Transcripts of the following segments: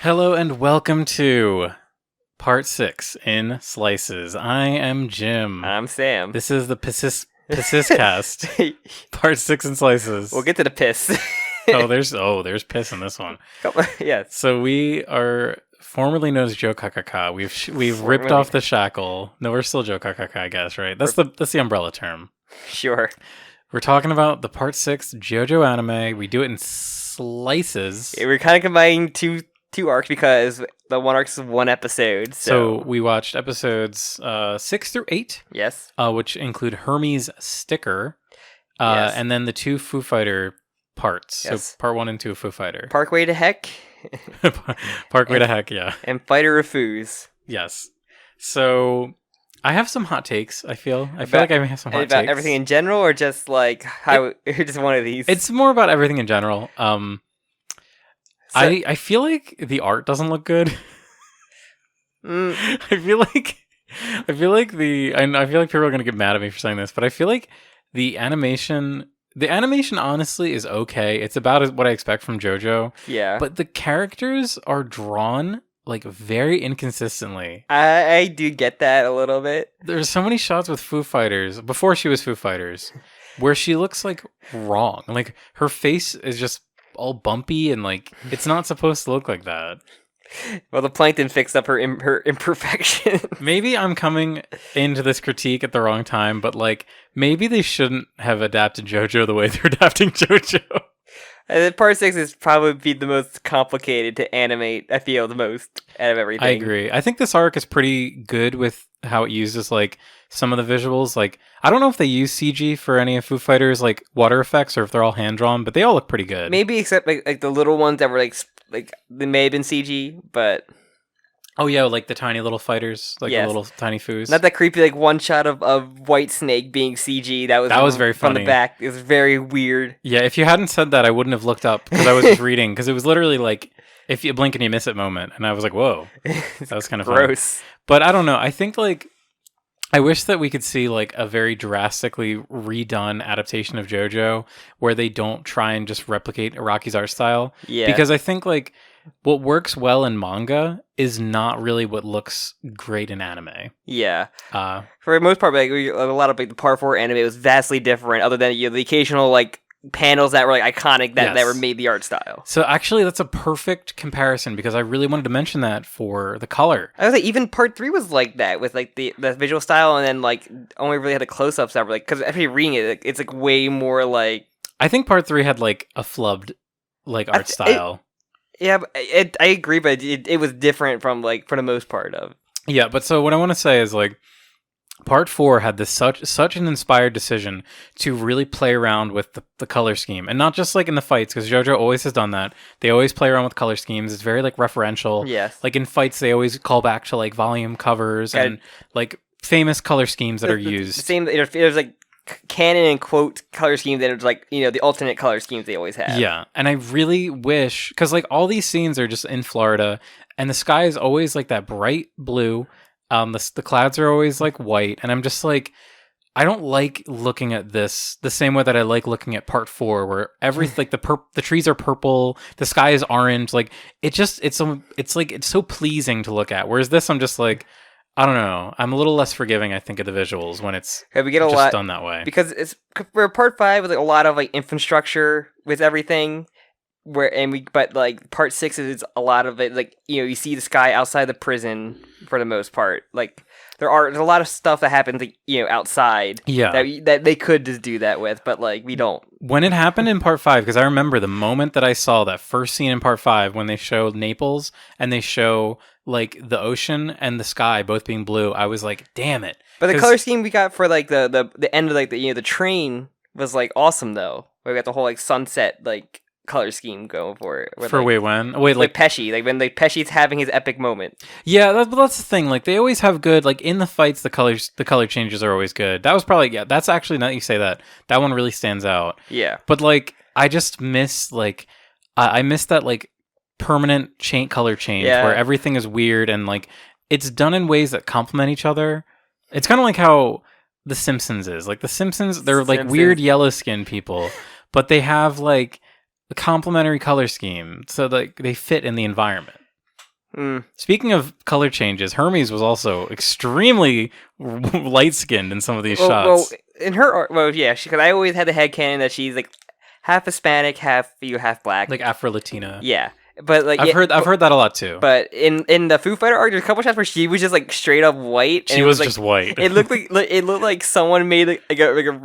Hello and welcome to Part 6 in Slices. I am Jim. I'm Sam. This is the cast. Part 6 in Slices. We'll get to the piss. There's piss in this one. Yes. So we are formerly known as Joe Kakaka. We've ripped off the shackle. No, we're still Joe Kakaka, I guess, right? That's the umbrella term. Sure. We're talking about the Part 6 JoJo anime. We do it in slices. Yeah, we're kind of combining two arcs because the one arc is one episode. So we watched episodes 6 through 8. Yes. Which include Hermes' sticker, Yes. and then the two Foo Fighter parts. Yes. So part 1 and 2 of Foo Fighter. Parkway to Heck. Parkway to Heck, yeah. And Fighter of Foos. Yes. So I have some hot takes. I feel like I have some hot about takes. everything in general, or just like how just one of these. It's more about everything in general. I feel like the art doesn't look good. I feel like people are gonna get mad at me for saying this, but I feel like the animation honestly is okay. It's about what I expect from JoJo. Yeah. But the characters are drawn like very inconsistently. I do get that a little bit. There's so many shots with Foo Fighters before she was Foo Fighters where she looks like wrong. Like her face is just all bumpy and like it's not supposed to look like that. Well, the Plankton fixed up her imperfection. Maybe I'm coming into this critique at the wrong time, but like maybe they shouldn't have adapted JoJo the way they're adapting JoJo. Part 6 is probably the most complicated to animate, I feel, the most out of everything. I agree. I think this arc is pretty good with how it uses like some of the visuals. Like I don't know if they use CG for any of Foo Fighters like water effects or if they're all hand drawn, but they all look pretty good. Maybe except like the little ones that were like they may have been CG, but oh yeah, like the tiny little fighters, like yes. the little tiny foos. Not that creepy like one shot of White Snake being CG. That was very from funny. the back. It was very weird. Yeah, if you hadn't said that, I wouldn't have looked up because I was just reading because it was literally like if you blink and you miss it moment, and I was like, whoa, that was kind of gross. Funny. But I don't know. I think like I wish that we could see like a very drastically redone adaptation of JoJo where they don't try and just replicate Araki's art style. Yeah. Because I think like what works well in manga is not really what looks great in anime. Yeah. For the most part, like a lot of like the Part 4 anime was vastly different, other than the occasional like panels that were like iconic that were made the art style. So actually, that's a perfect comparison because I really wanted to mention that for the color. I was like, even Part 3 was like that with like the visual style, and then like only really had the close-ups that were like, because after reading it, it's like way more like. I think Part 3 had like a flubbed like art style. Yeah, I agree, but it was different from like for the most part of. Yeah, but so what I want to say is like. Part 4 had this such an inspired decision to really play around with the color scheme. And not just like in the fights, because JoJo always has done that. They always play around with color schemes. It's very like referential. Yes. Like in fights, they always call back to like volume covers and like famous color schemes that are used. Same, there's like canon and quote color schemes, and it's like, the alternate color schemes they always have. Yeah. And I really wish, because like all these scenes are just in Florida, and the sky is always like that bright blue. The clouds are always like white, and I'm just like, I don't like looking at this the same way that I like looking at Part 4, where everything like the trees are purple, the sky is orange, like it's so pleasing to look at. Whereas this, I'm just like, I don't know, I'm a little less forgiving, I think, of the visuals when it's we get done that way because it's for Part 5 with like a lot of like infrastructure with everything. But like Part 6 is a lot of it like you see the sky outside the prison for the most part. Like there's a lot of stuff that happens like, outside. Yeah, that they could just do that with, but like we don't. When it happened in Part 5, because I remember the moment that I saw that first scene in Part 5 when they showed Naples and they show like the ocean and the sky both being blue, I was like, damn it. But the color scheme we got for like the end of like the train was like awesome though. We got the whole like sunset like color scheme going for it. Like Pesci, like when like Pesci's having his epic moment. Yeah, that's the thing. Like they always have good. Like in the fights, the color changes are always good. That was probably that's actually now that you say that one really stands out. Yeah, but like I just miss like I miss that like permanent color change where everything is weird and like it's done in ways that complement each other. It's kind of like how The Simpsons is. Like The Simpsons, they're like weird yellow skin people, but they have like a complementary color scheme, so like they fit in the environment. Speaking of color changes, Hermes was also extremely light skinned in some of these shots. Well, in her, yeah, because I always had the headcanon that she's like half Hispanic, half black, like Afro Latina. Yeah, but like I've heard that a lot too. But in the Foo Fighter arc, there's a couple shots where she was just like straight up white. She was just white. It looked like someone made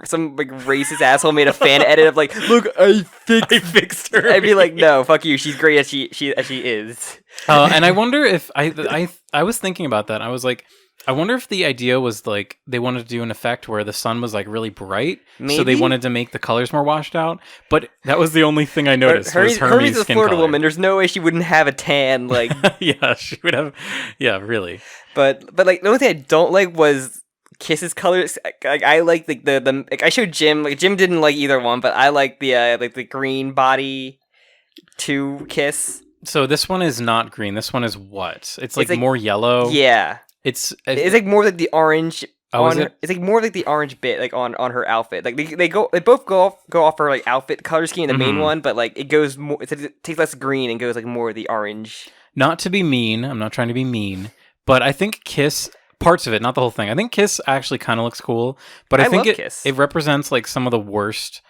some racist asshole made a fan edit of like, look, I fixed her. I'd be like, no, fuck you. She's great as she is. And I wonder if I was thinking about that. I was like, I wonder if the idea was like they wanted to do an effect where the sun was like really bright, so they wanted to make the colors more washed out. But that was the only thing I noticed. Hermes is a Florida woman. There's no way she wouldn't have a tan. Like, yeah, she would have. Yeah, really. But like the only thing I don't like was Kiss's colors. Like I like the like I showed Jim. Like Jim didn't like either one, but I like the green body to Kiss. So this one is not green. This one is what? It's like more yellow. Yeah. It's like more like the orange. It's like more like the orange bit, like on her outfit. Like they both go off her like outfit color scheme, the main one, but like it goes more. It takes less green and goes like more of the orange. Not to be mean, I'm not trying to be mean, but I think Kiss parts of it, not the whole thing. I think Kiss actually kind of looks cool, but I think it represents like some of the worst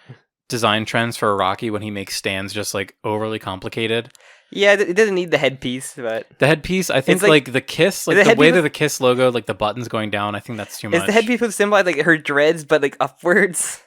design trends for a Rocky when he makes stands just like overly complicated. Yeah, it doesn't need the headpiece, but the headpiece, I think, like the Kiss, like the way that the Kiss logo, like the buttons going down, I think that's too much. Is the headpiece supposed to symbolize like her dreads, but like upwards?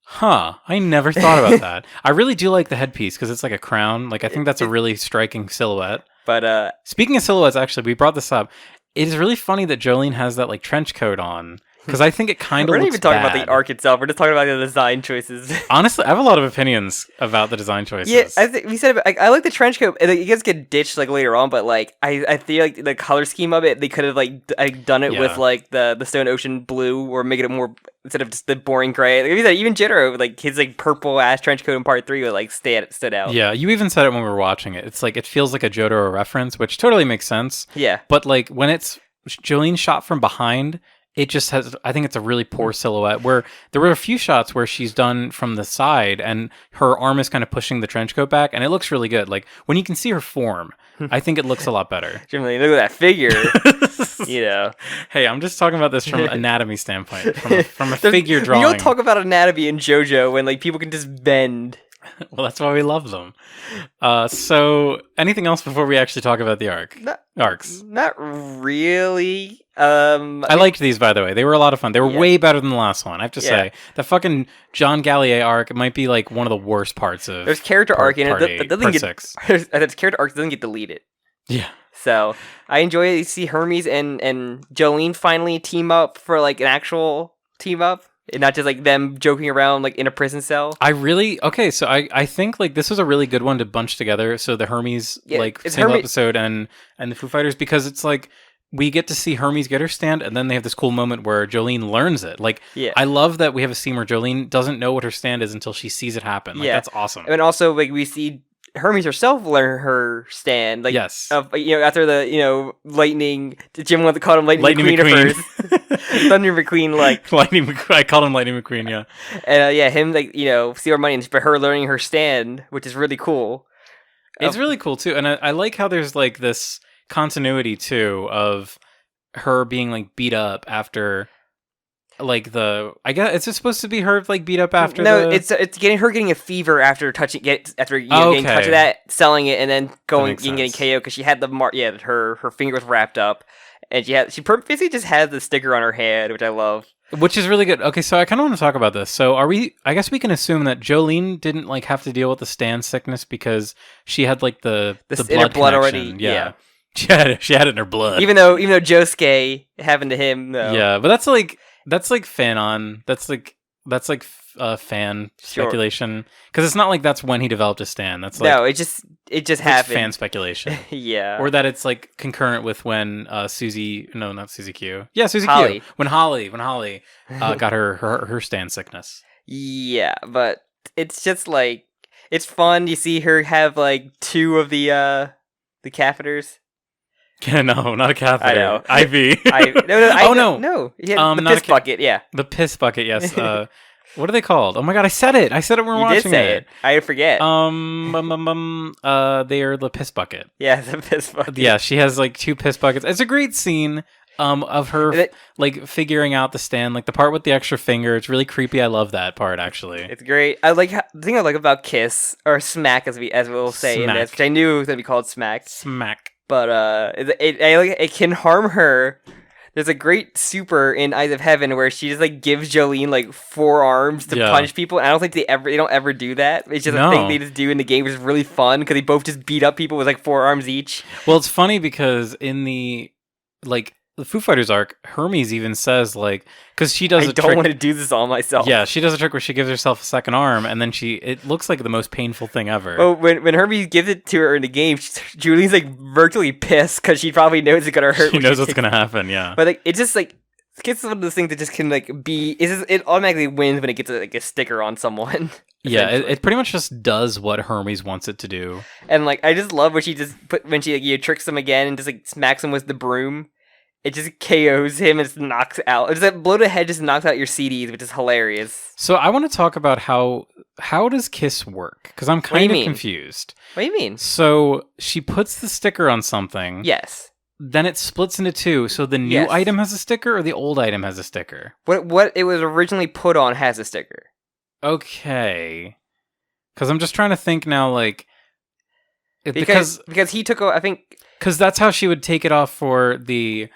Huh? I never thought about that. I really do like the headpiece because it's like a crown. Like I think that's a really striking silhouette. But speaking of silhouettes, actually, we brought this up. It is really funny that Jolene has that like trench coat on. Because I think it kind of We're not looks even talking bad. about the arc itself. We're just talking about the design choices. Honestly, I have a lot of opinions about the design choices. Yeah, I think we said I like the trench coat. It gets get ditched like later on, but like I feel like the color scheme of it, they could have like done it with like the Stone Ocean blue, or make it more instead of just the boring gray. Like we said, even Jitaro, like his like purple ass trench coat in part 3 would like stood out. Yeah, you even said it when we were watching it. It's like it feels like a JoJo reference, which totally makes sense. Yeah, but like when it's Jolene shot from behind, it just has, I think it's a really poor silhouette, where there were a few shots where she's done from the side and her arm is kind of pushing the trench coat back, and it looks really good. Like when you can see her form, I think it looks a lot better. Generally, look at that figure. You know, hey, I'm just talking about this from an anatomy standpoint, from a figure drawing. You don't talk about anatomy in JoJo when like people can just bend. Well, that's why we love them. So, anything else before we actually talk about the arcs? Not really. I liked these, by the way. They were a lot of fun. They were way better than the last one, I have to say. The fucking John Gallier arc might be like one of the worst parts of. There's character arc in it that doesn't part get 6. There's character arc that doesn't get deleted. Yeah. So I enjoy it. You see Hermes and Jolene finally team up for like an actual team up. And not just like them joking around like in a prison cell. So I think like this was a really good one to bunch together. So the Hermes single episode and the Foo Fighters, because it's like we get to see Hermes get her stand, and then they have this cool moment where Jolene learns it. Like, I love that we have a scene where Jolene doesn't know what her stand is until she sees it happen. Like, that's awesome. And also like we see Hermes herself learn her stand. Like, after the lightning. Jim wanted to call him Lightning McQueen at first. Thunder McQueen, like Lightning McQueen. I called him Lightning McQueen. Yeah, and him like steal her money, and for her learning her stand, which is really cool. It's really cool too, and I like how there's like this continuity too of her being like beat up after. Like I guess it's just supposed to be her like beat up after. No, it's getting a fever after getting touch of that, selling it, and then getting KO because she had the mark. Yeah, her finger was wrapped up, and she basically just has the sticker on her head, which I love. Which is really good. Okay, so I kind of want to talk about this. So I guess we can assume that Jolene didn't like have to deal with the stand sickness because she had like the blood already. Yeah. She had it in her blood. Even though Josuke happened to him. Though. Yeah, but that's like fan speculation, because it's not like that's when he developed a stand. That's like it just happened. Fan speculation. Yeah, or that it's like concurrent with when Susie Q. Yeah, Susie Holly. Q. When Holly got her stand sickness. Yeah, but it's just like it's fun. You see her have like 2 of the catheters. No, not a catheter. I know. IV. No. No. The piss bucket, yeah. The piss bucket, yes. What are they called? Oh my god, I said it. I said it when we were You watching did say it. I forget. They are the piss bucket. Yeah, the piss bucket. Yeah, she has like 2 piss buckets. It's a great scene. Of her like figuring out the stand, like the part with the extra finger. It's really creepy. I love that part actually. It's great. I like the thing I like about Kiss or Smack as we'll say in this, which I knew was gonna be called Smack. Smack. But it can harm her. There's a great super in Eyes of Heaven where she just like gives Jolene like 4 arms to punch people. And I don't think they don't ever do that. It's just a thing they just do in the game, which is really fun because they both just beat up people with like 4 arms each. Well, it's funny because in the Foo Fighters arc, Hermes even says like, because she does. I don't want to do this all myself. Yeah, she does a trick where she gives herself a second arm, and then it looks like the most painful thing ever. Well, when Hermes gives it to her in the game, Julie's like virtually pissed because she probably knows it's gonna hurt. She knows what's gonna happen. Yeah, but like it's just like it's one of those things that just can like be. It automatically wins when it gets like a sticker on someone. Yeah, it pretty much just does what Hermes wants it to do. And like I just love when she tricks him again and just like smacks him with the broom. It just KOs him and just knocks out. It's that blow to head just knocks out your CDs, which is hilarious. So I want to talk about how does Kiss work? Because I'm kind of confused. What do you mean? So she puts the sticker on something. Yes. Then it splits into 2. So the new item has a sticker, or the old item has a sticker? What it was originally put on has a sticker. Okay. Because I'm just trying to think now, like because he took, I think, because that's how she would take it off for the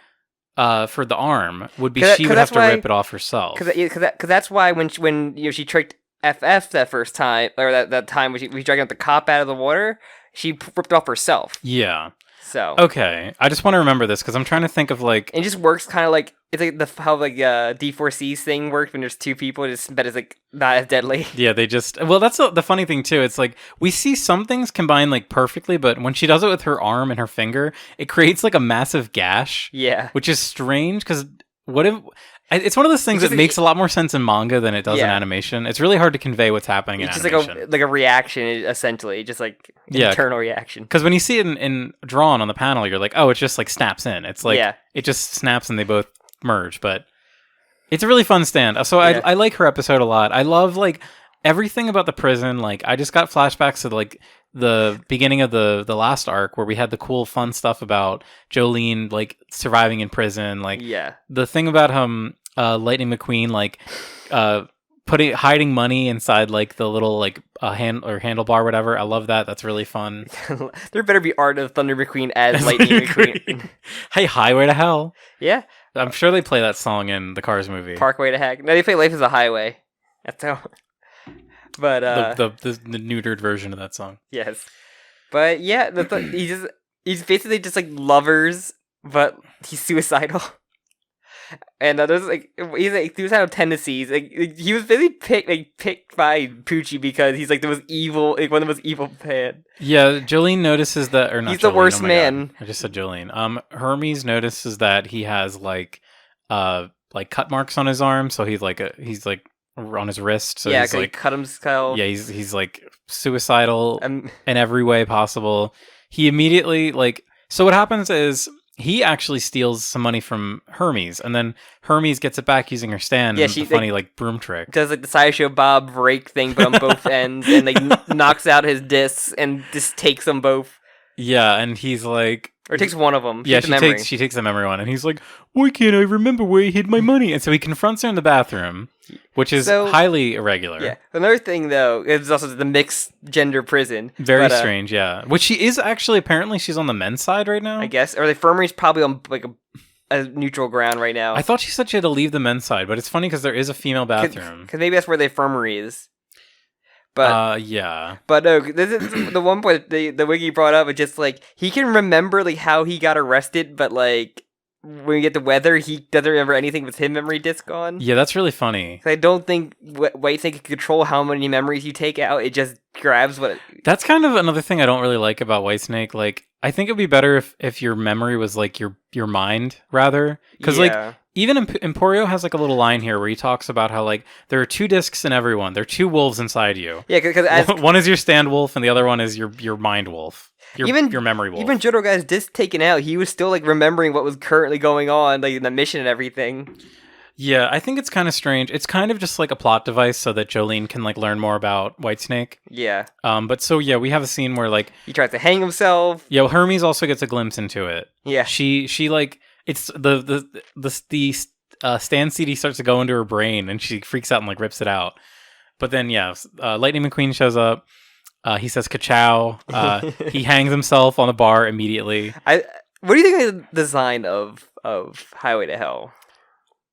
arm would be she would have to rip it off herself. Because that's why when she tricked FF that first time, or that time when we dragged out the cop out of the water, she ripped off herself. Yeah. So okay, I just want to remember this because I'm trying to think of like it just works kind of like it's like how like D4C's thing works when there's 2 people, but it's like not as deadly. Yeah, they just that's the funny thing too. It's like we see some things combine like perfectly, but when she does it with her arm and her finger, it creates like a massive gash. Yeah, which is strange because what if it's one of those things that makes a lot more sense in manga than it does in animation. It's really hard to convey what's happening in animation. It's just like a reaction, essentially, just like internal reaction. Because when you see it in drawn on the panel, you're like, oh, it just like snaps in. It's like it just snaps and they both merge. But it's a really fun stand. So I like her episode a lot. I love like everything about the prison. Like I just got flashbacks to like the beginning of the last arc where we had the cool fun stuff about Jolene like surviving in prison, like the thing about Lightning McQueen like hiding money inside like the little like handlebar, whatever. I love that. That's really fun. There better be art of Thunder McQueen as Lightning McQueen. Hey, Highway to Hell. Yeah, I'm sure they play that song in the Cars movie. Parkway to Heck. No, they play Life is a Highway. That's how. But the neutered version of that song. Yes, but yeah, he's basically just like lovers, but he's suicidal. And there's like he's like suicidal tendencies. Like he was basically picked by Poochie because he's like the most evil, like one of the most evil men. Yeah, Jolene notices that, or not. He's the worst man. God. I just said Jolene. Hermes notices that he has like cut marks on his arm, so he's like on his wrist. So he's like cut himself. Yeah, he's like suicidal in every way possible. He immediately so what happens is he actually steals some money from Hermes, and then Hermes gets it back using her stand. Yeah, and funny broom trick. Does like the Sideshow Bob rake thing, but on both ends, and like knocks out his discs and just takes them both. Yeah, and he's like. Or takes one of them. Yeah, she takes the memory one, and he's like, "Why can't I remember where he hid my money?" And so he confronts her in the bathroom, which is highly irregular. Yeah. Another thing, though, is also the mixed gender prison. Very strange, yeah. Which she is actually, apparently she's on the men's side right now. I guess. Or the infirmary's probably on like a neutral ground right now. I thought she said she had to leave the men's side, but it's funny because there is a female bathroom. Because maybe that's where the infirmary is. But yeah. But no, this is the one point the wiki brought up. It's just like he can remember like how he got arrested, but like when you get the weather, he doesn't remember anything with his memory disc on. Yeah, that's really funny. I don't think Whitesnake can control how many memories you take out. It just grabs what. That's kind of another thing I don't really like about Whitesnake. Like, I think it'd be better if your memory was like your mind rather, because like. Even Emporio has like a little line here where he talks about how like there are 2 discs in everyone. There are 2 wolves inside you. Yeah, because one is your stand wolf and the other one is your mind wolf. Your memory wolf. Even JoJo got his disc taken out. He was still like remembering what was currently going on, like in the mission and everything. Yeah, I think it's kind of strange. It's kind of just like a plot device so that Jolene can like learn more about Whitesnake. Yeah. But so yeah, we have a scene where like he tries to hang himself. yeah, well, Hermes also gets a glimpse into it. Yeah. She like it's the Stan CD starts to go into her brain and she freaks out and like rips it out. But then yeah, Lightning McQueen shows up. He says "Ka-chow." He hangs himself on the bar immediately. What do you think of the design of Highway to Hell?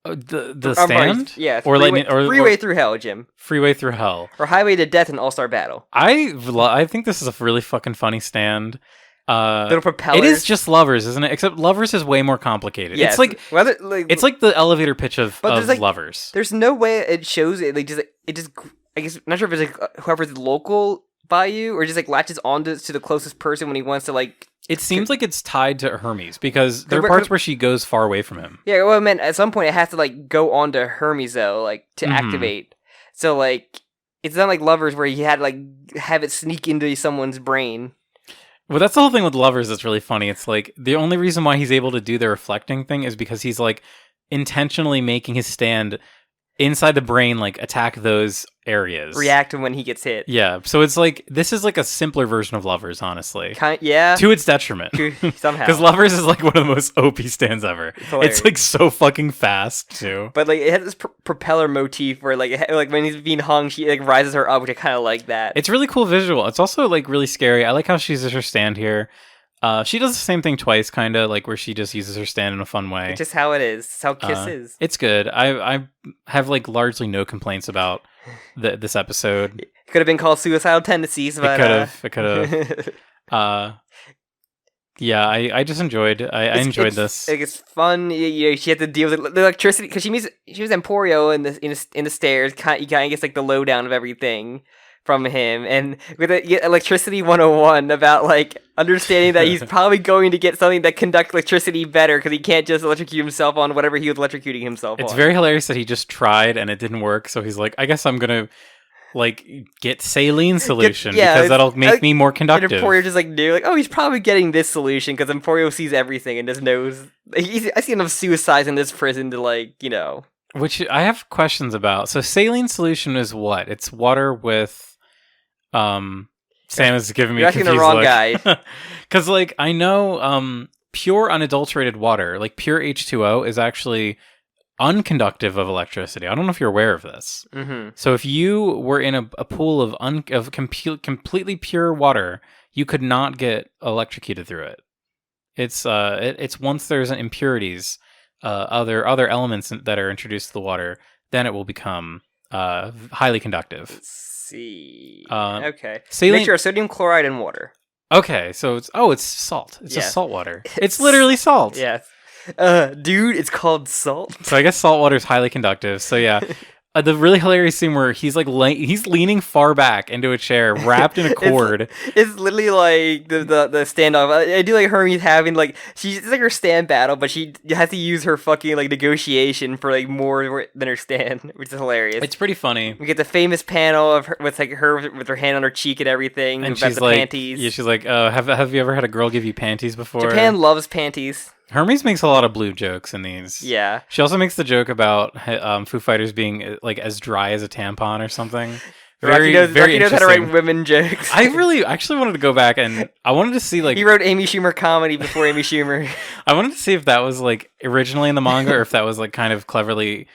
The stand? Yeah, or Freeway Through Hell, Jim. Freeway Through Hell. Or Highway to Death in All-Star Battle. I think this is a really fucking funny stand. Little propellers. It is just Lovers, isn't it? Except Lovers is way more complicated. Yeah, it's like it's like the elevator pitch of like, Lovers. There's no way it shows it. Like it just. I guess I'm not sure if it's like whoever's local by you or just like latches onto to the closest person when he wants to like. It seems like it's tied to Hermes because there are parts where she goes far away from him. Yeah, well, I meant at some point it has to like go onto Hermes though, like to activate. So like it's not like Lovers where he had to like have it sneak into someone's brain. Well, that's the whole thing with Lovers that's really funny. It's like the only reason why he's able to do the reflecting thing is because he's like intentionally making his stand inside the brain, like attack those areas. React when he gets hit. Yeah, so it's like this is like a simpler version of Lovers, honestly. Yeah. To its detriment. Somehow. Because Lovers is like one of the most OP stands ever. It's like so fucking fast too. But like it has this propeller motif where like when he's being hung, she like rises her up, which I kind of like that. It's really cool visual. It's also like really scary. I like how she uses her stand here. She does the same thing twice, kind of like where she just uses her stand in a fun way. It's just how it is. It's how Kiss is. It's good. I have like largely no complaints about this episode. It could have been called Suicidal Tendencies, but it could have. Yeah, I just enjoyed. I enjoyed this. It's fun. She had to deal with the electricity because she was Emporio in the stairs. You kind of gets like the lowdown of everything from him, and with electricity 101 about like understanding that he's probably going to get something that conducts electricity better because he can't just electrocute himself on whatever he was electrocuting himself on. It's very hilarious that he just tried and it didn't work, so he's like, I guess I'm gonna like get saline solution because that'll make me more conductive. And Emporio just like knew like, oh, he's probably getting this solution because Emporio sees everything and just knows. I see enough suicides in this prison to like Which I have questions about. So saline solution is what? It's water with Sam is giving me You're asking the wrong look. guy. Because like I know pure unadulterated water, like pure H2O, is actually unconductive of electricity. I don't know if you're aware of this. Mm-hmm. So if you were in a pool of completely pure water, you could not get electrocuted through it. It's once there's impurities, other elements that are introduced to the water, then it will become highly conductive. Let's see. Okay. Make sure sodium chloride and water. Okay, so it's salt. It's just salt water. It's literally salt. Yes. Dude, it's called salt. So I guess salt water is highly conductive. So yeah. The really hilarious scene where he's like he's leaning far back into a chair, wrapped in a cord. It's literally like the standoff. I do like Hermes having like it's like her stand battle, but she has to use her fucking like negotiation for like more than her stand, which is hilarious. It's pretty funny. We get the famous panel of her with her hand on her cheek and everything, and about she's the like, panties. Yeah, she's like, have you ever had a girl give you panties before? Japan loves panties. Hermes makes a lot of blue jokes in these. Yeah. She also makes the joke about Foo Fighters being like as dry as a tampon or something. Very Rocky knows how to write women jokes. I actually wanted to go back and I wanted to see like he wrote Amy Schumer comedy before Amy Schumer. I wanted to see if that was like originally in the manga or if that was like kind of cleverly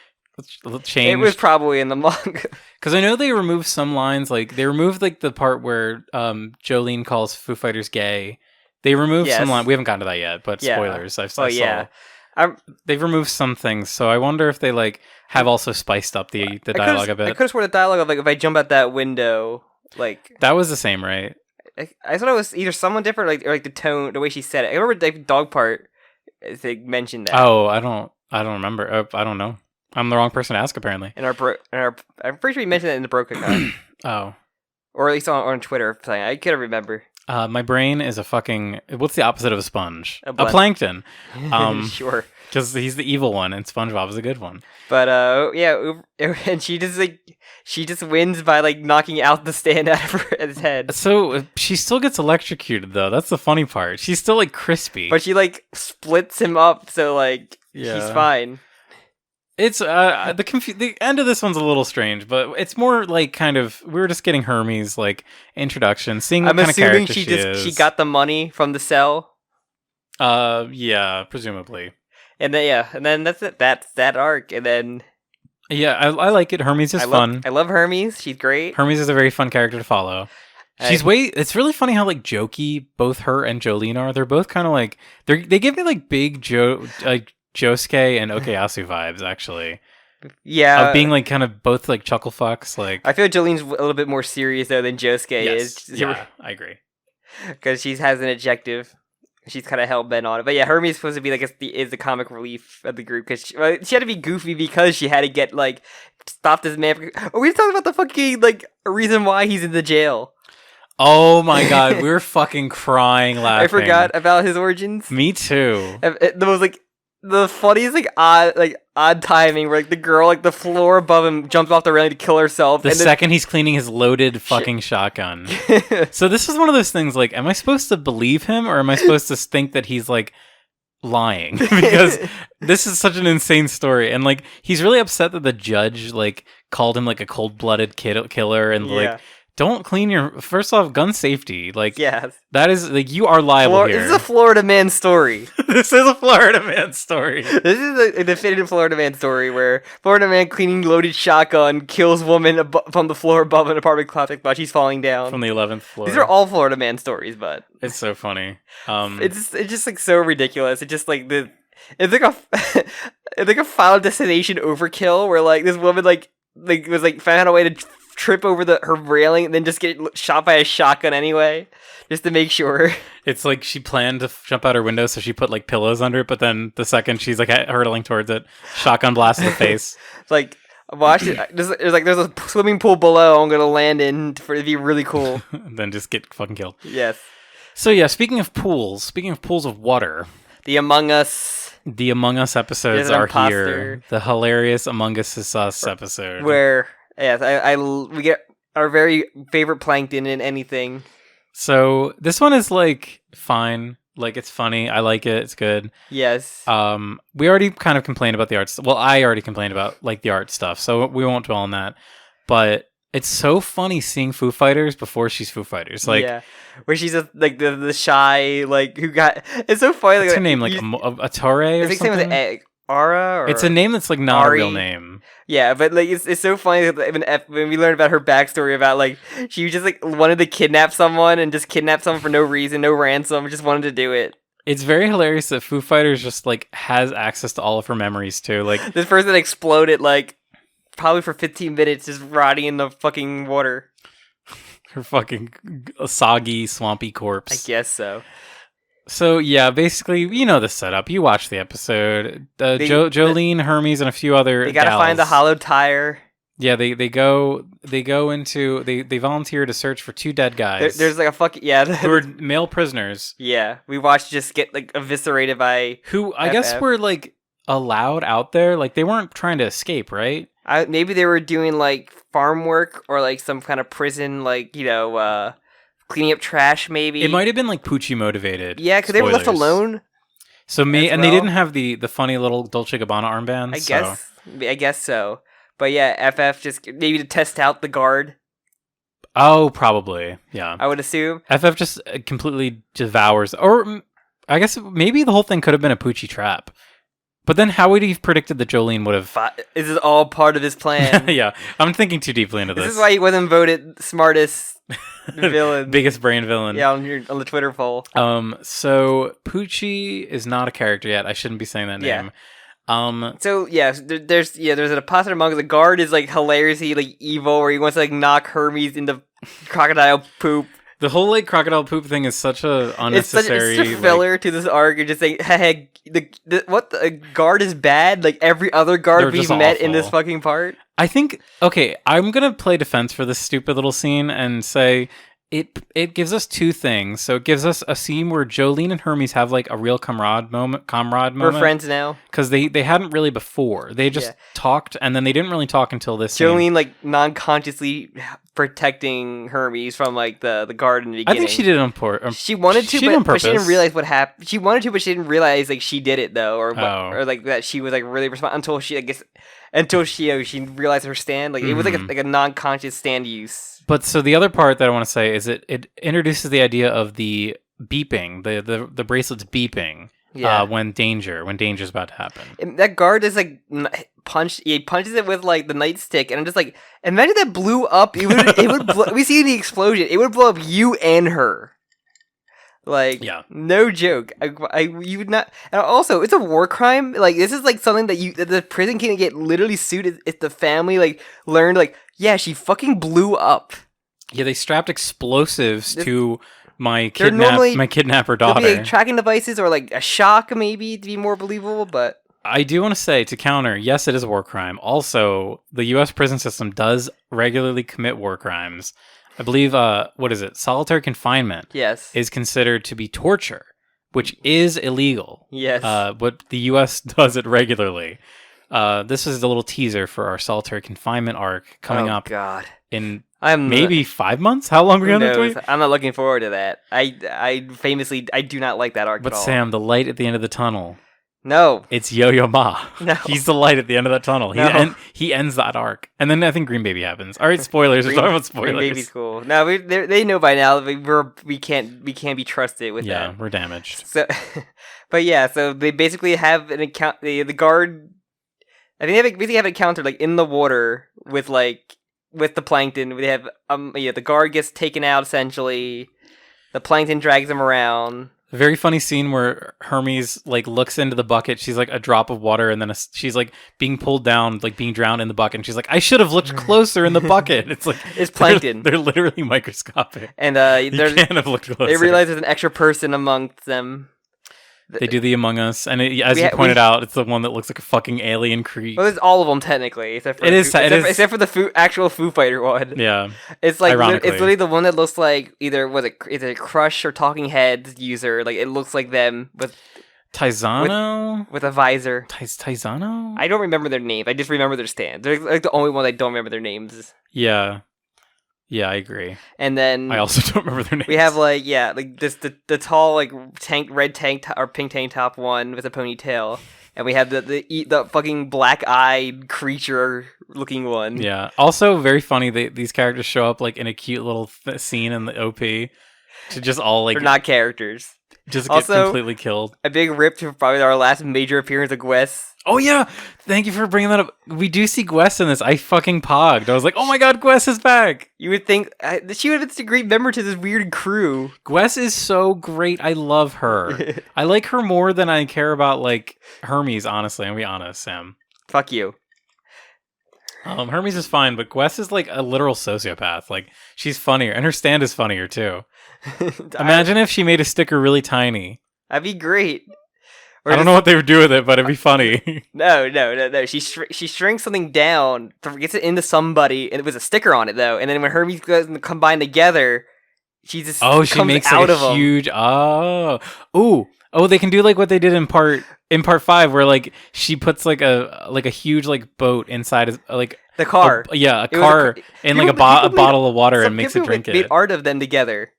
changed. It was probably in the manga. Because I know they removed some lines, like they removed like the part where Jolene calls Foo Fighters gay. They removed some lines. We haven't gotten to that yet, but spoilers. I saw. They've removed some things, so I wonder if they like have also spiced up the dialogue a bit. I could have sworn the dialogue of like if I jump out that window, like that was the same, right? I thought it was either someone different, or like the tone, the way she said it. I remember the dog part. They mentioned that. Oh, I don't remember. I don't know. I'm the wrong person to ask, apparently. I'm pretty sure we mentioned it in the Broke account. Oh, or at least on Twitter. I couldn't remember. My brain is a fucking... What's the opposite of a sponge? A plankton. Sure. Because he's the evil one, and SpongeBob is a good one. But, yeah, and she just wins by, like, knocking out the stand out of his head. So, she still gets electrocuted, though. That's the funny part. She's still, like, crispy. But she, like, splits him up, so, like, she's fine. It's the end of this one's a little strange, but it's more like kind of we were just getting Hermes like introduction, seeing what I'm kind of assuming character she is. she got the money from the cell. Yeah, presumably. And then that's it. That's that arc. And then Yeah, I like it. Hermes is fun. I love Hermes. She's great. Hermes is a very fun character to follow. It's really funny how like jokey both her and Jolene are. They're both kind of like they give me like big Josuke and Okayasu vibes actually. Yeah, of being like kind of both like chuckle fucks. Like I feel like Jolene's a little bit more serious though than Josuke is. Yeah, I agree. Because she has an objective. She's kind of hell bent on it. But yeah, Hermes is supposed to be like is the comic relief of the group because she had to be goofy because she had to get like stop this man. Are we talking about the fucking like reason why he's in the jail? Oh my god, we were fucking crying laughing. I forgot about his origins. Me too. It was like the funniest odd timing where like the girl like the floor above him jumps off the railing to kill herself. The second he's cleaning his loaded fucking shotgun. So this is one of those things like, am I supposed to believe him or am I supposed to think that he's like lying? Because this is such an insane story, and like he's really upset that the judge like called him like a cold-blooded killer and like. Don't clean your... First off, gun safety. Like, that is... Like, you are liable here. This is a Florida man story. This is a Florida man story. This is a definitive Florida man story where Florida man cleaning loaded shotgun kills woman from the floor above an apartment complex while she's falling down. From the 11th floor. These are all Florida man stories, but... It's so funny. It's just like so ridiculous. It's just like It's like it's like a Final Destination overkill where like this woman like was like found a way to trip over her railing and then just get shot by a shotgun anyway, just to make sure. It's like she planned to jump out her window, so she put like pillows under it, but then the second she's like hurtling towards it, shotgun blast in the face. Like, watch it. There's a swimming pool below I'm gonna land in for it to be really cool. And then just get fucking killed. Yes. So yeah, speaking of pools of water, the Among Us episodes are here. The hilarious Among Us is Us episode. Where we get our very favorite Plankton in anything. So this one is like fine, like it's funny. I like it. It's good. Yes. We already kind of complained about the art. Well, I already complained about like the art stuff, so we won't dwell on that. But it's so funny seeing Foo Fighters before she's Foo Fighters. Like, where she's like the shy like who got. It's so funny. What's her name? Like Atare or something. With Ara? Or it's a name that's like not a real name. Yeah, but like it's so funny when we learned about her backstory about like she just like wanted to kidnap someone and just kidnap someone for no reason, no ransom, just wanted to do it. It's very hilarious that Foo Fighters just like has access to all of her memories too. Like this person exploded like probably for 15 minutes just rotting in the fucking water. Her fucking soggy, swampy corpse. I guess so. So yeah, basically, you know the setup. You watch the episode. Jolene, Hermes, and a few other. They gotta find the hollow tire. Yeah, they volunteer to search for two dead guys. There's like a who are male prisoners. Yeah, we watched just get like eviscerated by who I guess were like allowed out there. Like they weren't trying to escape, right? Maybe they were doing like farm work or like some kind of prison, like cleaning up trash, maybe. It might have been like Poochie motivated. Yeah, because they were left alone. So they didn't have the funny little Dolce Gabbana armbands. I guess so. But yeah, FF just maybe to test out the guard. Oh, probably. Yeah, I would assume FF just completely devours. Or I guess maybe the whole thing could have been a Poochie trap. But then how would he have predicted that Jolene would have... This is all part of his plan. Yeah, I'm thinking too deeply into this. This is why he wasn't voted smartest villain. Biggest brain villain. Yeah, on the Twitter poll. So Poochie is not a character yet. I shouldn't be saying that name. So yeah, there's an imposter among us. The guard is like hilariously like evil, where he wants to like knock Hermes into crocodile poop. The whole like crocodile poop thing is such a unnecessary. It's such a filler to this arc. You're just saying, hey, the guard is bad. Like every other guard we've met in this fucking part. I think I'm gonna play defense for this stupid little scene and say it gives us two things. So it gives us a scene where Jolene and Hermes have like a real comrade moment. We're friends now. Because they hadn't really before. They just talked, and then they didn't really talk until this scene. Jolene like non-consciously protecting Hermes from like the guard in the beginning. I think she did it on purpose. She wanted to, but she didn't realize what happened. She wanted to, but she didn't realize like she did it though, or like that she was like really responsible until she realized her stand. Like it was like a non-conscious stand use. But so the other part that I want to say is it introduces the idea of the beeping, the bracelets beeping when danger's about to happen. And that guard is like he punches it with like the nightstick, and I'm just like, imagine that blew up. It would we see the explosion. It would blow up you and her. Like, no joke. You would not. And also, it's a war crime. Like, this is like something that the prison can get literally sued if the family like learned like, yeah, she fucking blew up. Yeah, they strapped explosives to my kidnapper daughter. There'll be like, tracking devices or like a shock maybe to be more believable, but. I do want to say, to counter, yes, it is a war crime. Also, the U.S. prison system does regularly commit war crimes. I believe, solitary confinement is considered to be torture, which is illegal. Yes. But the U.S. does it regularly. This is a little teaser for our solitary confinement arc coming up in maybe 5 months? How long are we going to wait? I'm not looking forward to that. I famously do not like that arc at all. But Sam, the light at the end of the tunnel. No. It's Yo-Yo Ma. No. He's the light at the end of that tunnel. He ends that arc. And then I think Green Baby happens. All right, spoilers. We're talking about spoilers. Green Baby's cool. No, they know by now we can't be trusted with that. Yeah, we're damaged. So, but yeah, so they basically have an account. The guard, I think they basically have an encounter like in the water with the Plankton. They have the guard gets taken out essentially. The Plankton drags him around. A very funny scene where Hermes like looks into the bucket. She's like a drop of water, and then she's like being pulled down, like being drowned in the bucket. And she's like, "I should have looked closer in the bucket." It's like it's Plankton. They're literally microscopic. And you can't have looked closer. They realize there's an extra person amongst them. They do the Among Us, and as you pointed out, it's the one that looks like a fucking alien creep. Well, it's all of them technically, except for except for the actual Foo Fighter one. Yeah, it's like it's literally the one that looks like either Crush or Talking Heads user. Like it looks like them with Taizano with a visor. Taizano. I don't remember their names. I just remember their stand. They're like the only one I don't remember their names. Yeah. Yeah, I agree. And then I also don't remember their names. We have this the tall red tank or pink tank top one with a ponytail, and we have the fucking black-eyed creature looking one. Yeah. Also very funny these characters show up like in a cute little scene in the OP to just all like they're not characters. Just get completely killed. A big rip to probably our last major appearance of Gwes. Oh yeah, thank you for bringing that up. We do see Gwes in this. I fucking pogged. I was like, oh my god, Gwes is back. You would think she would have been a great member to this weird crew. Gwes is so great. I love her. I like her more than I care about like Hermes. Honestly, I'm gonna be honest, Sam. Fuck you. Hermes is fine, but Gwes is like a literal sociopath. Like she's funnier, and her stand is funnier too. Imagine if she made a sticker really tiny. That'd be great. I don't know what they would do with it, but it'd be funny. No. She shrinks something down, gets it into somebody, and it was a sticker on it though. And then when Hermes goes and combine together, she just she makes out like a huge they can do like what they did in part 5, where like she puts like a huge like boat inside like the car. A car and like a bottle of water and makes it drink it. Made art of them together.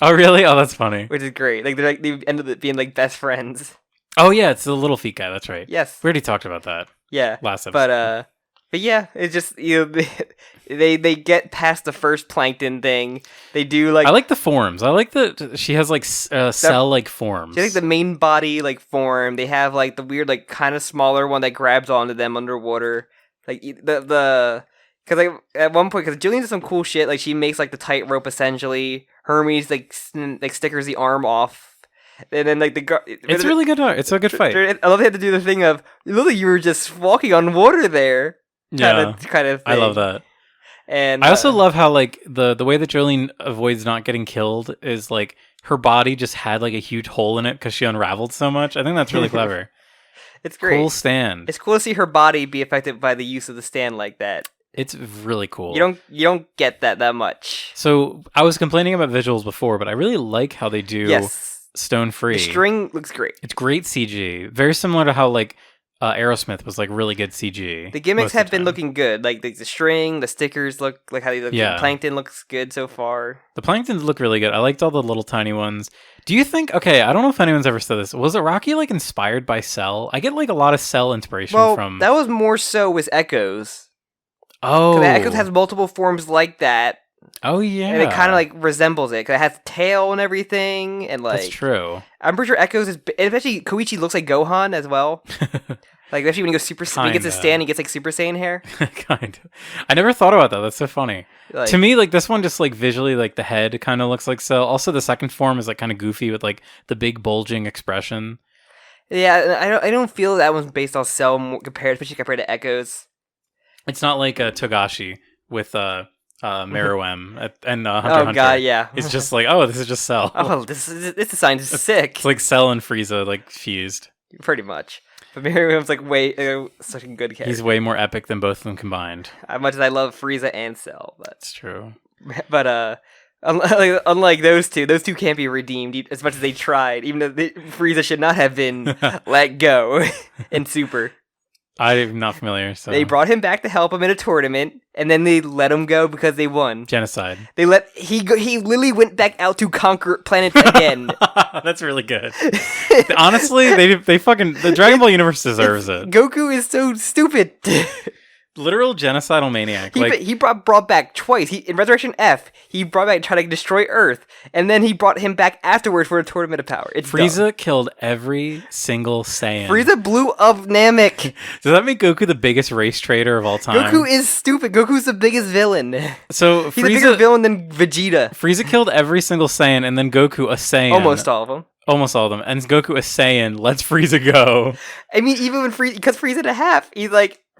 Oh really? Oh, that's funny. Which is great. Like they ended up being like best friends. Oh yeah, it's the little feet guy. That's right. Yes, we already talked about that. Yeah, last episode. But yeah, it's just they get past the first Plankton thing. They do like I like the forms. I like she has like cell like forms. She has like the main body like form. They have like the weird like kind of smaller one that grabs onto them underwater. Like the because like at one point because Jillian does some cool shit. Like she makes like the tightrope essentially. Hermes like stickers the arm off. And then like it's really good. It's a good fight. I love they had to do the thing of literally you were just walking on water there. Kind of thing. I love that. And I also love how like the way that Jolene avoids not getting killed is like her body just had like a huge hole in it because she unraveled so much. I think that's really clever. It's great. Cool stand. It's cool to see her body be affected by the use of the stand like that. It's really cool. You don't get that much. So I was complaining about visuals before, but I really like how they do Stone Free. The string looks great. It's great CG. Very similar to how like Aerosmith was like really good CG. The gimmicks have been looking good. Like the string, the stickers look like how they look. Yeah. The Plankton looks good so far. The Planktons look really good. I liked all the little tiny ones. Do you think? Okay, I don't know if anyone's ever said this. Was it Rocky like inspired by Cell? I get like a lot of Cell inspiration from. That was more so with Echoes. Oh, Echoes has multiple forms like that. Oh yeah, and it kind of like resembles it because it has tail and everything, and like that's true. I'm pretty sure Echoes is, and especially Koichi looks like Gohan as well. Like especially when he goes Super, when he gets his stand, he gets like Super Saiyan hair. Kind of. I never thought about that. That's so funny. Like, to me, like this one, just like visually, like the head kind of looks like Cell. Also, the second form is like kind of goofy with like the big bulging expression. Yeah, I don't feel that one's based on Cell especially compared to Echoes. It's not like Togashi with Meruem and Hunter x Oh Hunter. god, yeah. It's just like, oh, this is just Cell. Oh, this design is sick. It's like Cell and Frieza like fused. Pretty much. But Meruem's like such a good character. He's way more epic than both of them combined. As much as I love Frieza and Cell, That's true. But unlike those two can't be redeemed as much as they tried. Even though Frieza should not have been let go in Super. I'm not familiar. So they brought him back to help him in a tournament, and then they let him go because they won. Genocide. He literally went back out to conquer planets again. That's really good. Honestly, they fucking the Dragon Ball universe deserves it. Goku is so stupid. Literal genocidal maniac. He brought back twice. In Resurrection F, he brought back trying to destroy Earth, and then he brought him back afterwards for a tournament of power. Frieza killed every single Saiyan. Frieza blew up Namek. Does that make Goku the biggest race traitor of all time? Goku is stupid. Goku's the biggest villain. So he's a bigger villain than Vegeta. Frieza killed every single Saiyan, and then Goku a Saiyan. Almost all of them. Almost all of them. And Goku a Saiyan lets Frieza go. I mean, even when Frieza, because Frieza's a half,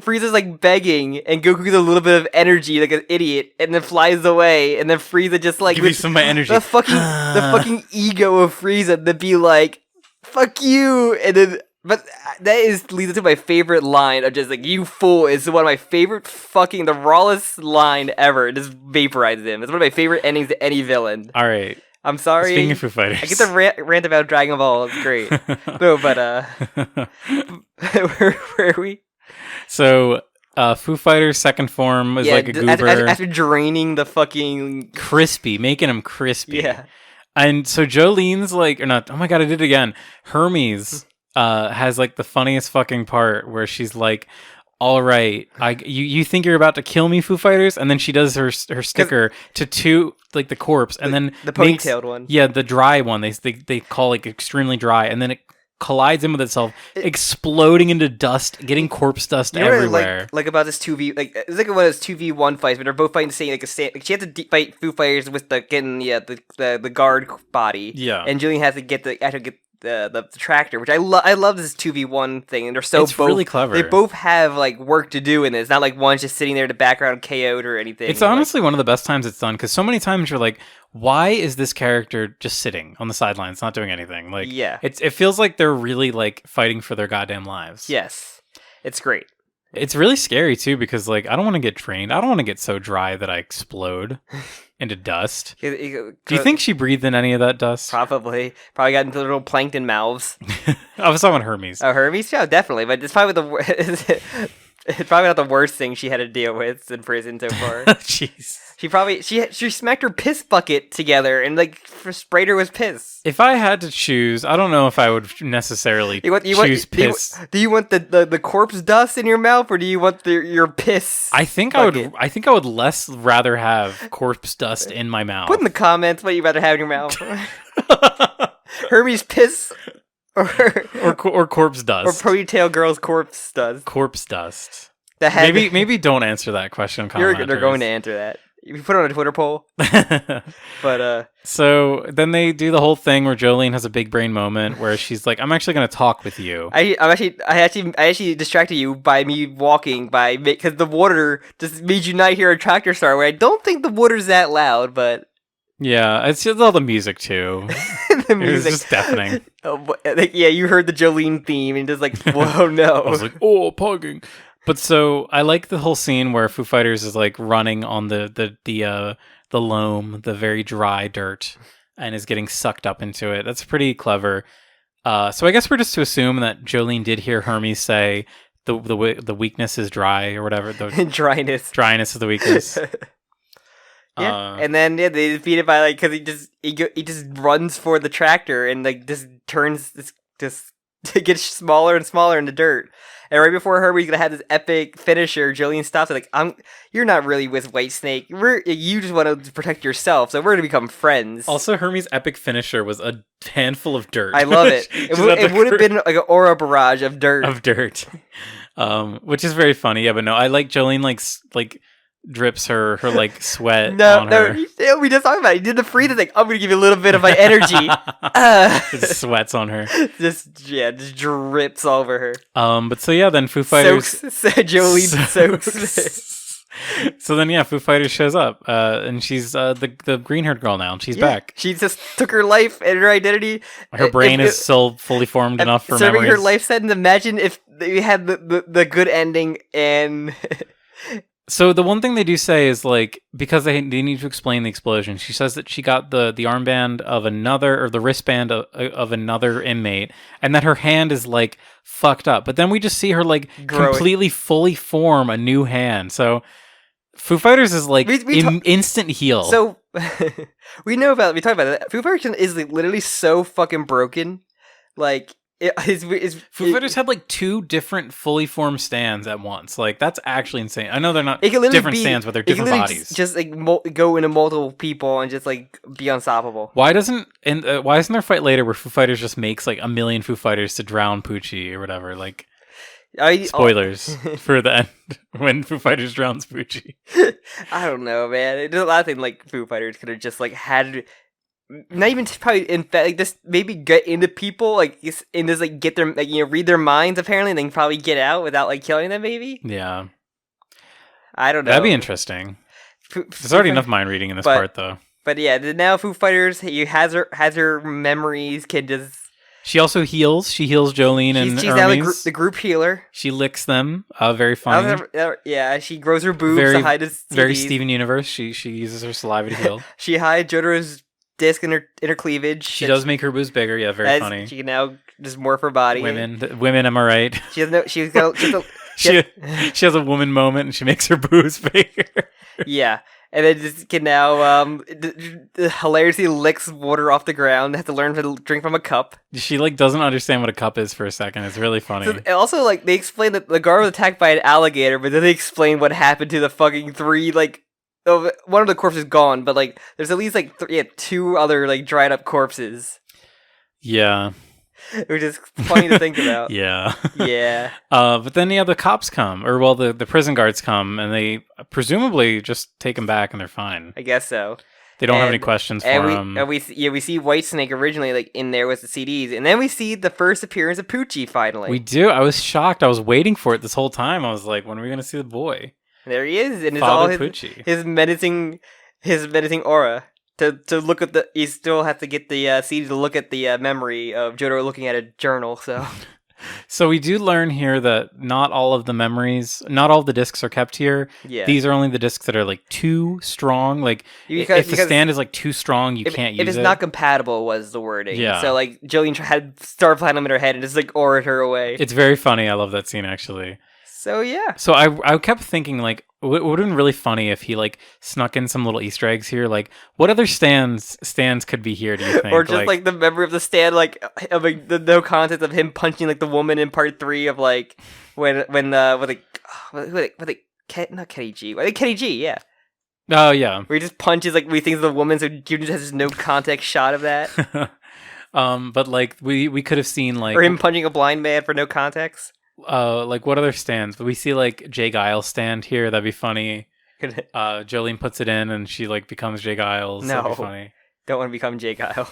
Frieza's like begging, and Goku gets a little bit of energy, like an idiot, and then flies away, and then Frieza just like give me some of my energy. The fucking ego of Frieza to be like, "Fuck you," and then. But that leads to my favorite line of just like, "You fool," is one of my favorite the rawest line ever. It just vaporizes him. It's one of my favorite endings to any villain. All right. I'm sorry. Speaking of Foo Fighters. I get the rant about Dragon Ball. It's great. No, but where are we? So, Foo Fighters' second form is like a goober. After draining the fucking... Crispy, making him crispy. Yeah. And so Jolene's like, or not, oh my god, I did it again. Hermes has like the funniest fucking part where she's like, all right, you think you're about to kill me, Foo Fighters? And then she does her sticker to like the corpse, and then the ponytailed one. Yeah, the dry one. They call like extremely dry, and then it collides in with itself, exploding into dust, getting corpse dust everywhere. Like about this 2v, like it's like one of those 2v1 fights, but they're both fighting the same. Like she has to fight Foo Fighters with the guard body. Yeah, and Julian has to get the tractor, which I love this 2v1 thing, and it's really clever. They both have like work to do in this. It's not like one's just sitting there in the background KO'd or anything. It's honestly one of the best times it's done, because so many times you're like, why is this character just sitting on the sidelines, not doing anything? Like, yeah, it feels like they're really like fighting for their goddamn lives. Yes, it's great. It's really scary too, because like I don't want to get trained. I don't want to get so dry that I explode into dust. Do you think she breathed in any of that dust? Probably got into little plankton mouths. I was talking about Hermes. Oh, Hermes, yeah, definitely. But it's probably it's probably not the worst thing she had to deal with in prison so far. Jeez. She smacked her piss bucket together and like sprayed her with piss. If I had to choose, I don't know if I would necessarily choose piss. Do you want the corpse dust in your mouth, or do you want your piss? I think bucket? I would rather have corpse dust in my mouth. Put in the comments what you'd rather have in your mouth. Hermes piss or corpse dust. Or Ponytail Girl's corpse dust. Corpse dust. Maybe don't answer that question. They're going to answer that. You put it on a Twitter poll. But so then they do the whole thing where Jolene has a big brain moment where she's like, "I'm actually going to talk with you." I actually distracted you by me walking because the water just made you not hear a tractor start. Where I don't think the water's that loud, but yeah, it's just all the music too. The music. It was just deafening. Yeah, you heard the Jolene theme and just like, whoa, no. I was like, oh, pugging. But so I like the whole scene where Foo Fighters is like running on the loam, the very dry dirt, and is getting sucked up into it. That's pretty clever. So I guess we're just to assume that Jolene did hear Hermes say the weakness is dry or whatever. The dryness is the weakness. Yeah, and then they defeat it by like because he just runs for the tractor and like just turns this it gets smaller and smaller in the dirt. And right before Hermes gonna have this epic finisher, Jolene stops it like, you're not really with Whitesnake. You just want to protect yourself, so we're gonna become friends. Also, Hermes' epic finisher was a handful of dirt. I love it. It would have been like an aura barrage of dirt. Which is very funny. Yeah, but no, I like Jolene like drips her like sweat on her. We just talked about it. He did the freeze thing. I'm gonna give you a little bit of my energy. Just sweats on her. just drips all over her. But so yeah, then Foo Fighters Jolene soaks. So then yeah, Foo Fighters shows up, and she's the green-haired girl now, and she's back. She just took her life and her identity. Her brain is still fully formed enough for serving memories. her life sentence. Imagine if we had the good ending and. So the one thing they do say is like, because they need to explain the explosion, she says that she got the armband of another, or the wristband of another inmate, and that her hand is like fucked up. But then we just see her like completely fully form a new hand. So Foo Fighters is like instant heal. So we talk about it. Foo Fighters is like literally so fucking broken. Like Foo Fighters had like 2 different fully formed stands at once. Like that's actually insane. I know they're not different stands, but they're different bodies. Just like go into multiple people and just like be unstoppable. Why isn't there a fight later where Foo Fighters just makes like 1 million Foo Fighters to drown Poochie or whatever? Like spoilers for the end when Foo Fighters drowns Poochie. I don't know, man. There's a lot of things like Foo Fighters could have just like had. Not even probably in fact, like just maybe get into people like and just like get their like read their minds apparently, and then probably get out without like killing them. Maybe. Yeah. I don't know. That'd be interesting. There's already enough mind reading in this part though. But yeah, now Foo Fighters has her memories. Can just. She also heals. She heals Jolene and she's Hermes. now the group healer. She licks them. Very funny. Yeah, she grows her boobs to hide his. Very Steven Universe. She uses her saliva to heal. She hides JoJo's disc in her cleavage. She does make her boobs bigger. Yeah, very funny. She can now just morph her body. Women, am I right? She has a woman moment, and she makes her boobs bigger. Yeah, and then just can now hilariously licks water off the ground. Have to learn to drink from a cup. She like doesn't understand what a cup is for a second. It's really funny. So, also, like they explain that the guard was attacked by an alligator, but then they explain what happened to the fucking 3 like. Oh, one of the corpses is gone, but like there's at least like 2 other like dried up corpses. Yeah, which is funny to think about. Yeah. But then the cops come, or well, the prison guards come, and they presumably just take him back, and they're fine. I guess so. They don't have any questions for him. And we see Whitesnake originally like in there with the CDs, and then we see the first appearance of Poochie finally. We do. I was shocked. I was waiting for it this whole time. I was like, when are we going to see the boy? There he is, and his menacing aura. To look at he still has to get the CD to look at the memory of JoJo looking at a journal. So we do learn here that not all of the memories, not all of the discs are kept here. Yeah. These are only the discs that are like too strong. Like if the stand is like too strong, you can't use it. If it's not compatible, was the wording. Yeah. So like Jillian had Star Platinum in her head and just like auraed her away. It's very funny. I love that scene actually. So yeah. So I kept thinking like it would have been really funny if he like snuck in some little Easter eggs here. Like what other stands could be here? Do you think? Or just like the memory of the stand, like of like, the no context of him punching like the woman in part 3 of like when not Kenny G. I think Kenny G. Yeah. Oh yeah. Where he just punches like we think of the woman, so you just has no context shot of that. But like we could have seen like or him punching a blind man for no context. Like what other stands? But we see like Jay Giles stand here. That'd be funny. Jolene puts it in and she like becomes Jay Giles. No, that'd be funny. Don't want to become Jay Giles.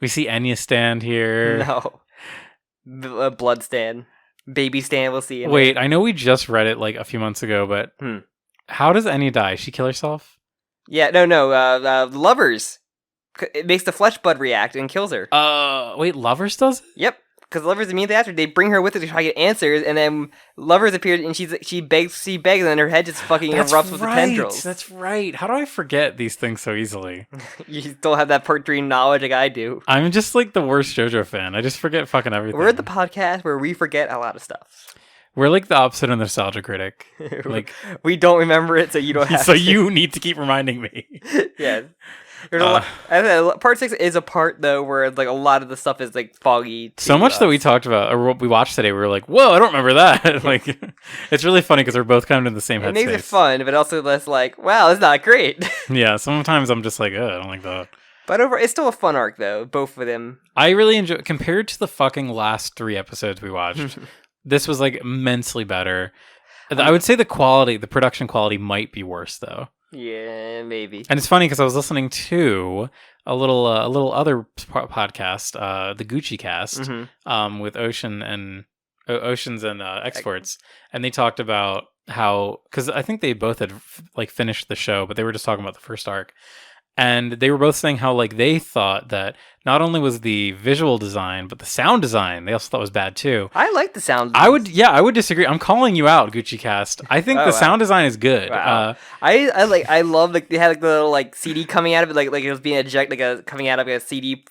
We see Enya stand here. No, blood stand, baby stand. We'll see. Wait, I know we just read it like a few months ago, but how does Enya die? She kill herself? Yeah, no. Lovers. It makes the flesh bud react and kills her. Wait, Lovers does it? Yep. because Lovers immediately after they bring her with her to try to get answers, and then Lovers appears and she begs, and then her head just fucking erupts with the tendrils. That's right. How do I forget these things so easily? You don't have that part 3 knowledge like I do. I'm just like the worst JoJo fan. I just forget fucking everything. We're the podcast where we forget a lot of stuff. We're like the opposite of nostalgia critic. Like we don't remember it, so you don't have so to. you need to keep reminding me. Yeah. There's a lot. Part 6 is a part though where like a lot of the stuff is like foggy. So much that we talked about or what we watched today, we were like, "Whoa, I don't remember that." Like, it's really funny because we're both kind of in the same headspace. It makes it fun, but also less like, "Wow, it's not great." Yeah, sometimes I'm just like, "Oh, I don't like that." But overall, it's still a fun arc though. Both of them. I really enjoy compared to the fucking last 3 episodes we watched. This was like immensely better. I would say the production quality might be worse though. Yeah, maybe. And it's funny because I was listening to a little other podcast, the Gucci Cast, with Oceans and Exports, and they talked about how because I think they both had like finished the show, but they were just talking about the first arc, and they were both saying how like they thought that not only was the visual design but the sound design they also thought was bad too. I like the sound. I would disagree. I'm calling you out, Gucci Cast. I think the sound design is good. Wow. I love like they had like the little like CD coming out of it like it was being ejected coming out of a CD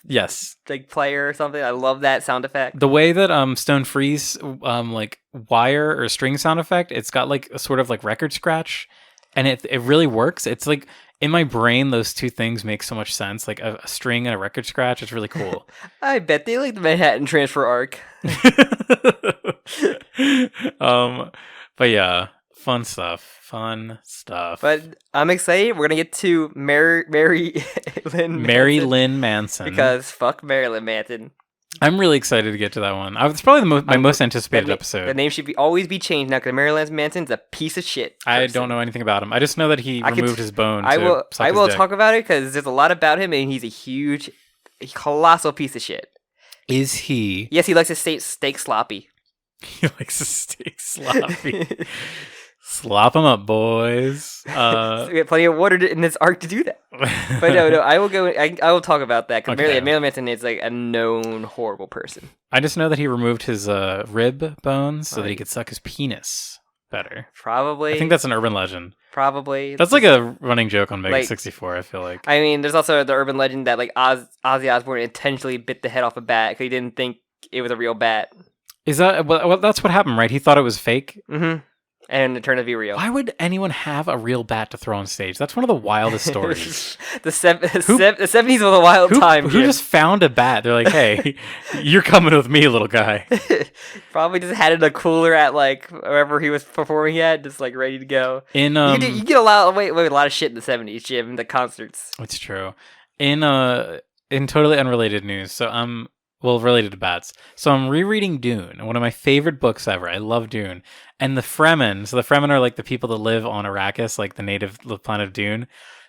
like player or something. I love that sound effect. The way that Stone Freeze like wire or string sound effect, it's got like a sort of like record scratch, and it really works. It's like in my brain, those two things make so much sense. Like a string and a record scratch. It's really cool. I bet they like the Manhattan Transfer arc. But yeah, fun stuff. But I'm excited. We're gonna get to Mary Lynn Manson because fuck Marilyn Manson. I'm really excited to get to that one. It's probably my most anticipated episode. The name should always be changed now because Marilyn Manson's a piece of shit person. I don't know anything about him. I just know that he removed his bone. I will talk about it because there's a lot about him and he's a colossal piece of shit. Is he? Yes, he likes his steak sloppy. He likes his steak sloppy. Slop them up, boys. So we have plenty of water in this arc to do that. But no, I will go. I will talk about that because Marilyn Manson is like a known horrible person. I just know that he removed his rib bones so that he could suck his penis better. Probably. I think that's an urban legend. Probably. That's like a running joke on Mega 64. I feel like. I mean, there's also the urban legend that like Ozzy Osbourne intentionally bit the head off a bat because he didn't think it was a real bat. Is that well? That's what happened, right? He thought it was fake. Mm-hmm. And it turned out to be real. Why would anyone have a real bat to throw on stage? That's one of the wildest stories. The 70s was a wild time. Who just found a bat? They're like, hey, you're coming with me, little guy. Probably just had it in a cooler at like wherever he was performing at, just like ready to go. You get a lot of shit in the 70s, Jim. The concerts. It's true. In totally unrelated news, so related to bats. So I'm rereading Dune, one of my favorite books ever. I love Dune. And the Fremen, so the Fremen are like the people that live on Arrakis, like the planet of Dune.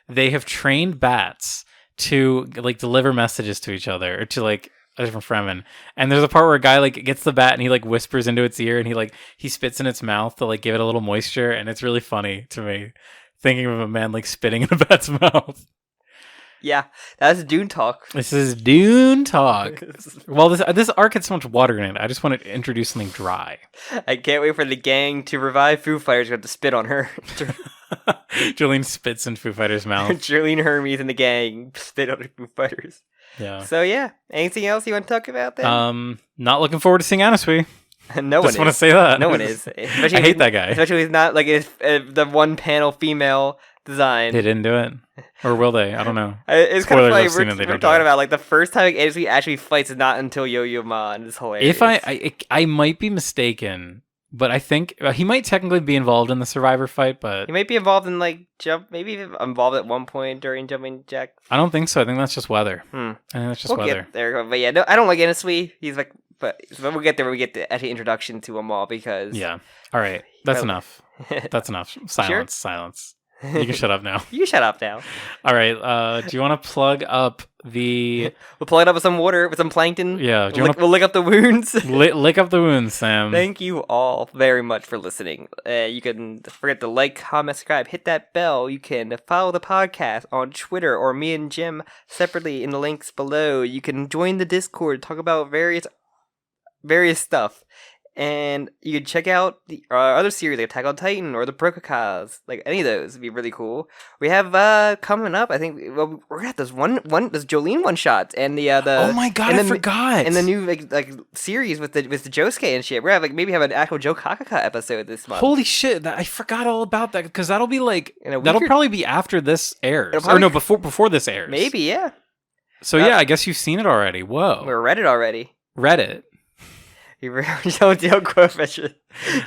They have trained bats to like deliver messages to each other or to like a different Fremen. And there's a part where a guy like gets the bat and he like whispers into its ear and he spits in its mouth to like give it a little moisture. And it's really funny to me thinking of a man like spitting in a bat's mouth. Yeah, that's Dune talk. This is Dune talk. Well, this arc had so much water in it. I just wanted to introduce something dry. I can't wait for the gang to revive Foo Fighters. Going to spit on her. Jolene spits in Foo Fighters' mouth. Jolene Hermes and the gang spit on Foo Fighters. Yeah. So yeah, anything else you want to talk about then? Not looking forward to seeing Anasui. No one. Just want to say that. No one is. I hate that guy. Especially if he's not like the one panel female design. They didn't do it, or will they? I don't know. It's kind of funny. We're talking about like the first time Anasui actually fights is not until Yo-Yo Ma, and it's hilarious. If I might be mistaken, but I think he might technically be involved in the Survivor fight, but he might be involved in like maybe involved at one point during Jumping Jack. I don't think so. I think that's just weather. I think that's just weather. Get there, but yeah, no, I don't like Anasui. He's like. But we'll get there when we get the actual introduction to them all because... Yeah. All right. That's enough. That's enough. Silence. Sure? Silence. You can shut up now. You shut up now. All right. Do you want to plug up the... We'll plug it up with some water, with some plankton. Yeah. We'll lick up the wounds. Lick up the wounds, Sam. Thank you all very much for listening. You can forget to like, comment, subscribe, hit that bell. You can follow the podcast on Twitter or me and Jim separately in the links below. You can join the Discord, talk about various various stuff. And you can check out the other series like Attack on Titan or the Brokakas. Like any of those would be really cool. We have coming up. I think we're gonna have this this Jolene one shot and the Oh my god, I forgot. And the new like series with the Josuke and shit. We're gonna maybe have an actual Joe Kakaka episode this month. Holy shit! I forgot all about that because that'll be like that'll probably be after this airs. Or no, before this airs. Maybe, yeah. So yeah, I guess you've seen it already. Whoa. We read it already. Reddit. Don't quote Fisher.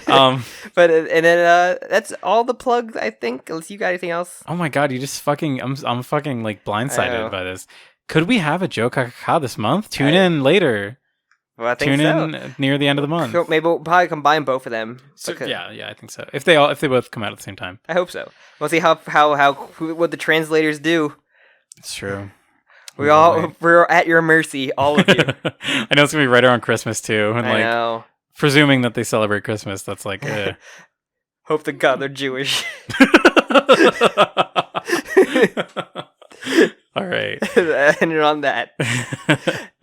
But and then that's all the plugs, I think. Unless you got anything else. Oh my god, you just fucking I'm fucking like blindsided by this. Could we have a Joe Kakaka this month? Tune in later. Well, I think Tune in near the end of the month. So maybe we'll probably combine both of them. So, yeah, I think so. If they both come out at the same time. I hope so. We'll see what the translators do. It's true. We're at your mercy, all of you. I know it's gonna be right around Christmas too, and I know. Presuming that they celebrate Christmas, that's like. Hope to God they're Jewish. All right. Ending on that,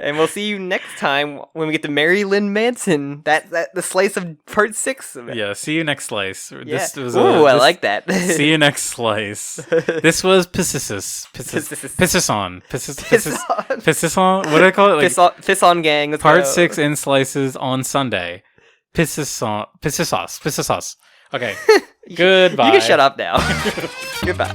and we'll see you next time when we get to Mary Lynn Manson. That the slice of part 6 of it. Yeah. See you next slice. Yeah. This was I like that. See you next slice. This was PSIS. Pissis-on. What do I call it? Like, Piss on gang. Let's part go. 6 in slices on Sunday. Pissis sauce. Okay. Goodbye. You can shut up now. Goodbye.